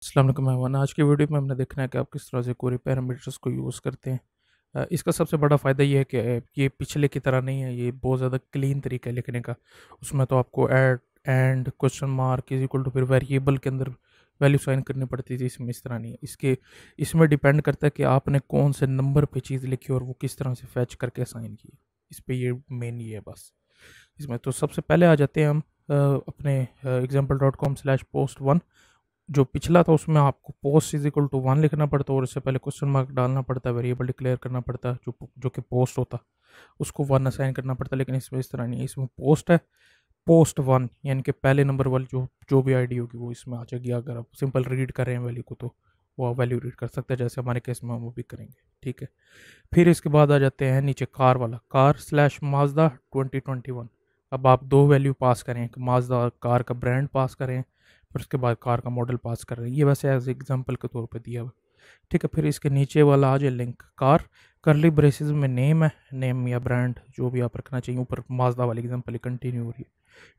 अस्सलाम वालेकुम एवरीवन। आज की वीडियो में हमने देखना है कि आप किस तरह से क्वेरी पैरामीटर्स को यूज़ करते हैं। इसका सबसे बड़ा फ़ायदा ये है कि ये पिछले की तरह नहीं है, ये बहुत ज़्यादा क्लीन तरीका है लिखने का। उसमें तो आपको add and question mark is equal to फिर वेरिएबल के अंदर वैल्यू साइन करनी पड़ती थी। इसमें इस तरह नहीं है। इसमें डिपेंड करता है कि आपने कौन से नंबर पे चीज़ लिखी और वो किस तरह से फैच करके साइन की। इस पे ये मेन ये है बस। इसमें तो सबसे पहले आ जाते हैं हम अपने example.com/post1। जो पिछला था उसमें आपको पोस्ट इज इक्वल टू 1 लिखना पड़ता और इससे पहले क्वेश्चन मार्क डालना पड़ता, वेरिएबल डिक्लेयर करना पड़ता, जो कि पोस्ट होता, उसको 1 असाइन करना पड़ता। लेकिन इसमें इस तरह नहीं है। इसमें पोस्ट है, पोस्ट 1 यानी कि पहले नंबर वाली जो जो भी आईडी होगी वो इसमें आ जाएगी। अगर आप सिंपल रीड कर रहे हैं वैल्यू को तो वो वैल्यू रीड कर सकते हैं, जैसे हमारे केस में हम वो भी करेंगे। ठीक है। फिर इसके बाद आ जाते हैं नीचे कार वाला, कार स्लैश माजदा 2021। अब आप दो वैल्यू पास करें, माजदा कार का ब्रांड पास करें, फिर उसके बाद कार का मॉडल पास कर रहे हैं। ये वैसे एज एग्जांपल के तौर पे दिया हुआ। ठीक है। फिर इसके नीचे वाला आ जाए लिंक कार, करली ब्रेसेस में नेम है, नेम या ब्रांड जो भी आप रखना चाहिए। ऊपर माजदा वाली एग्जांपल कंटिन्यू हो रही है।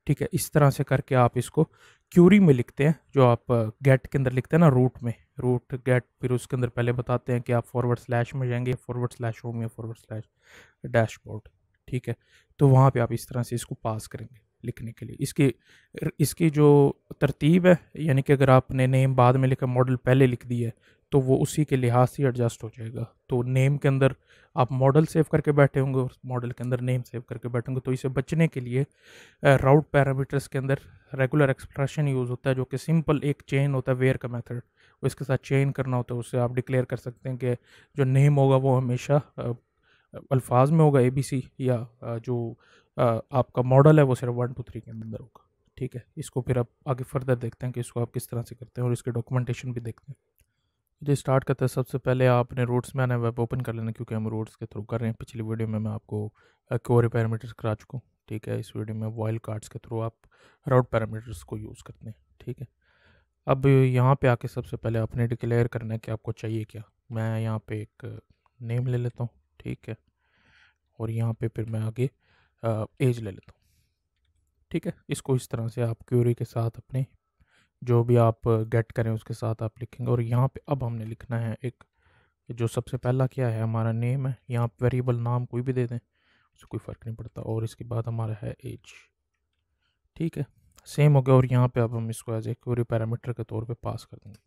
ठीक है। इस तरह से करके आप इसको क्यूरी में लिखते हैं, जो आप गेट के अंदर लिखते हैं ना, रूट में, रूट गेट। फिर उसके अंदर पहले बताते हैं कि आप फॉरवर्ड स्लैश में जाएंगे, फॉरवर्ड स्लैश होम या फॉरवर्ड स्लैश डैशबोर्ड। ठीक है। तो वहाँ पे आप इस तरह से इसको पास करेंगे लिखने के लिए। इसकी इसकी जो तरतीब है, यानी कि अगर आपने नेम बाद में लिखा, मॉडल पहले लिख दिया है, तो वो उसी के लिहाज से एडजस्ट हो जाएगा। तो नेम के अंदर आप मॉडल सेव करके बैठे होंगे और मॉडल के अंदर नेम सेव करके बैठे होंगे। तो इसे बचने के लिए राउट पैरामीटर्स के अंदर रेगुलर एक्सप्रेशन यूज़ होता है, जो कि सिंपल एक चेन होता है, वेयर का मेथड। वो इसके साथ चेन करना होता है। उससे आप डिक्लेयर कर सकते हैं कि जो नेम होगा वो हमेशा अल्फाज में होगा ABC, या जो आपका मॉडल है वो सिर्फ 1 2 3 के अंदर होगा। ठीक है। इसको फिर आप आगे फर्दर देखते हैं कि इसको आप किस तरह से करते हैं और इसके डॉक्यूमेंटेशन भी देखते हैं। जो स्टार्ट करते हैं, सबसे पहले आपने रूट्स में आना है, वेब ओपन कर लेना, क्योंकि हम रूट्स के थ्रू कर रहे हैं। पिछली वीडियो में मैं आपको क्वेरी पैरामीटर्स करा चुका हूँ। ठीक है। इस वीडियो में वाइल्ड कार्ड्स के थ्रू आप राउट पैरामीटर्स को यूज़ करते हैं। ठीक है। अब यहाँ पे आके सबसे पहले आपने डिक्लेयर करना है कि आपको चाहिए क्या। मैं यहाँ पे एक नेम ले लेता हूँ। ठीक है। और यहाँ पे फिर मैं आगे एज ले लेता हूँ। ठीक है। इसको इस तरह से आप क्यूरी के साथ अपने जो भी आप गेट करें उसके साथ आप लिखेंगे। और यहाँ पे अब हमने लिखना है एक, जो सबसे पहला क्या है, हमारा नेम है। यहाँ पे वेरिएबल नाम कोई भी दे दें, उससे कोई फ़र्क नहीं पड़ता। और इसके बाद हमारा है एज। ठीक है। सेम हो गया। और यहाँ पे अब हम इसको एज ए क्वेरी पैरामीटर के तौर पे पास कर देंगे।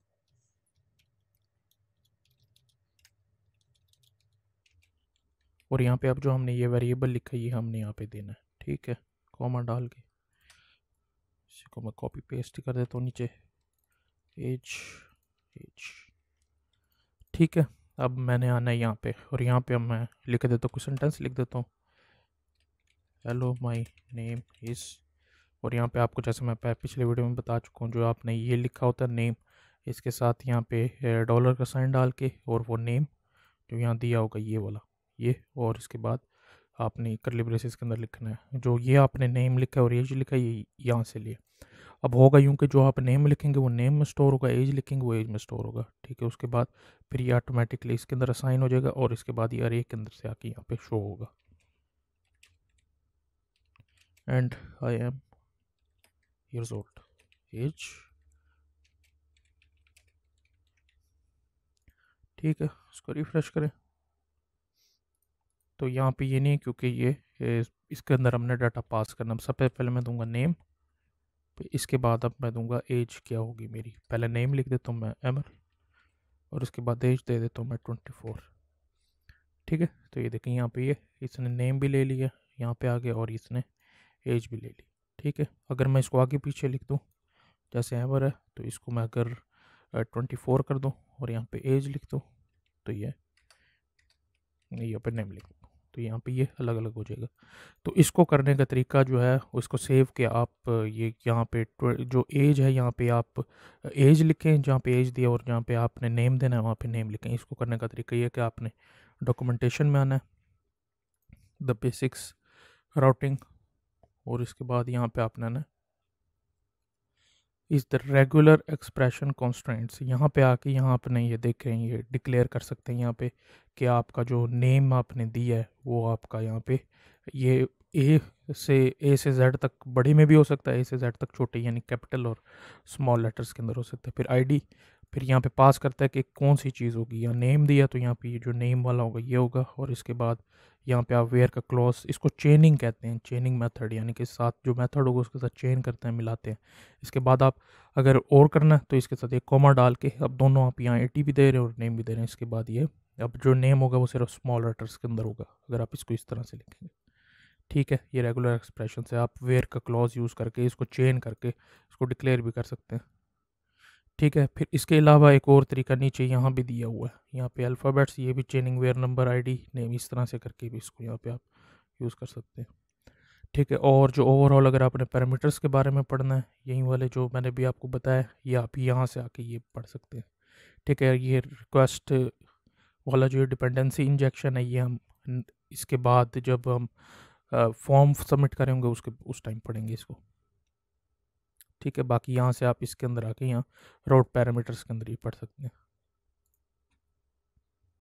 और यहाँ पे अब जो हमने ये वेरिएबल लिखा है ये हमने यहाँ पे देना है। ठीक है। कॉमा डाल के इसी को मैं कॉपी पेस्ट कर देता हूँ नीचे, एज एज। ठीक है। अब मैंने आना है यहाँ पे, और यहाँ पे अब मैं लिख देता हूँ, कोई सेंटेंस लिख देता हूँ, हेलो माय नेम इज़। और यहाँ पे आपको, जैसे मैं पिछले वीडियो में बता चुका हूँ, जो आपने ये लिखा होता है नेम, इसके साथ यहाँ पे डॉलर का साइन डाल के, और वो नेम जो यहाँ दिया होगा ये वाला, ये। और इसके बाद आपने करली ब्रेसेस के अंदर लिखना है, जो ये आपने नेम लिखा है और एज लिखा है ये यहाँ से लिए। अब होगा यूँ कि जो आप नेम लिखेंगे वो नेम में स्टोर होगा, एज लिखेंगे वो एज में स्टोर होगा। ठीक है। उसके बाद फिर ये ऑटोमेटिकली इसके अंदर असाइन हो जाएगा, और इसके बाद ये अरे के अंदर से आके यहाँ पे शो होगा, and I am years old, age. ठीक है। इसको रिफ्रेश करें तो यहाँ पे ये नहीं है, क्योंकि ये इसके अंदर हमने डाटा पास करना। सबसे पहले मैं दूंगा नेम, फिर इसके बाद अब मैं दूंगा एज क्या होगी मेरी। पहले नेम लिख देता हूँ मैं एमर, और उसके बाद एज दे देता हूँ मैं 24। ठीक है। तो ये देखें यहाँ पे ये इसने नेम भी ले लिया यहाँ पे आगे, और इसने एज भी ले ली। ठीक है। अगर मैं इसको आगे पीछे लिख दूँ, जैसे एमर है, तो इसको मैं अगर 24 कर दूँ और यहाँ पे एज लिख दूँ, तो ये यहाँ पे नेम लिख दूँ, तो यहाँ पे ये अलग अलग हो जाएगा। तो इसको करने का तरीका जो है, उसको सेव के आप ये यहाँ पे जो एज है यहाँ पे आप एज लिखें, जहाँ पे एज दिया, और जहाँ पे आपने नेम देना है वहाँ पे नेम लिखें। इसको करने का तरीका ये है कि आपने डॉक्यूमेंटेशन में आना है, द बेसिक्स राउटिंग, और इसके बाद यहाँ पे आपने आना है is the regular expression constants. यहाँ पे आके यहाँ आपने ये देख रहे हैं, ये डिक्लेयर कर सकते हैं यहाँ पे कि आपका जो नेम आपने दिया है वो आपका यहाँ पे ये ए से जेड तक बड़े में भी हो सकता है, ए से जेड तक छोटे, यानी कैपिटल और स्मॉल लेटर्स के अंदर हो सकता है। फिर आईडी, फिर यहाँ पे पास करता है कि कौन सी चीज़ होगी, या नेम दिया तो यहाँ पे ये जो नेम वाला होगा ये होगा, और इसके बाद यहाँ पे आप वेयर का क्लॉज, इसको चेनिंग कहते हैं, चेनिंग मेथड, यानी कि साथ जो मेथड होगा उसके साथ चेन करते हैं, मिलाते हैं। इसके बाद आप अगर और करना है तो इसके साथ एक कॉमा डाल के, अब दोनों आप यहाँ 80 भी दे रहे हैं और नेम भी दे रहे हैं। इसके बाद ये अब जो नेम होगा वो सिर्फ स्मॉल लेटर्स के अंदर होगा, अगर आप इसको इस तरह से लिखेंगे। ठीक है, ये रेगुलर एक्सप्रेशन से आप वेयर का क्लॉज यूज़ करके इसको चेन करके इसको डिक्लेयर भी कर सकते हैं। ठीक है, फिर इसके अलावा एक और तरीका नीचे यहाँ भी दिया हुआ है, यहाँ पे अल्फ़ाबेट्स, ये भी chaining where number ID name, इस तरह से करके भी इसको यहाँ पे आप यूज़ कर सकते हैं। ठीक है, और जो ओवरऑल अगर आपने पैरामीटर्स के बारे में पढ़ना है, यही वाले जो मैंने भी आपको बताया, ये आप यहाँ से आके ये पढ़ सकते हैं। ठीक है, ये रिक्वेस्ट वाला जो डिपेंडेंसी इंजेक्शन है, ये हम इसके बाद जब हम फॉर्म सबमिट करेंगे उसके उस टाइम पढ़ेंगे इसको। ठीक है, बाकी यहाँ से आप इसके अंदर आके यहाँ रोड पैरामीटर्स के अंदर ही पढ़ सकते हैं।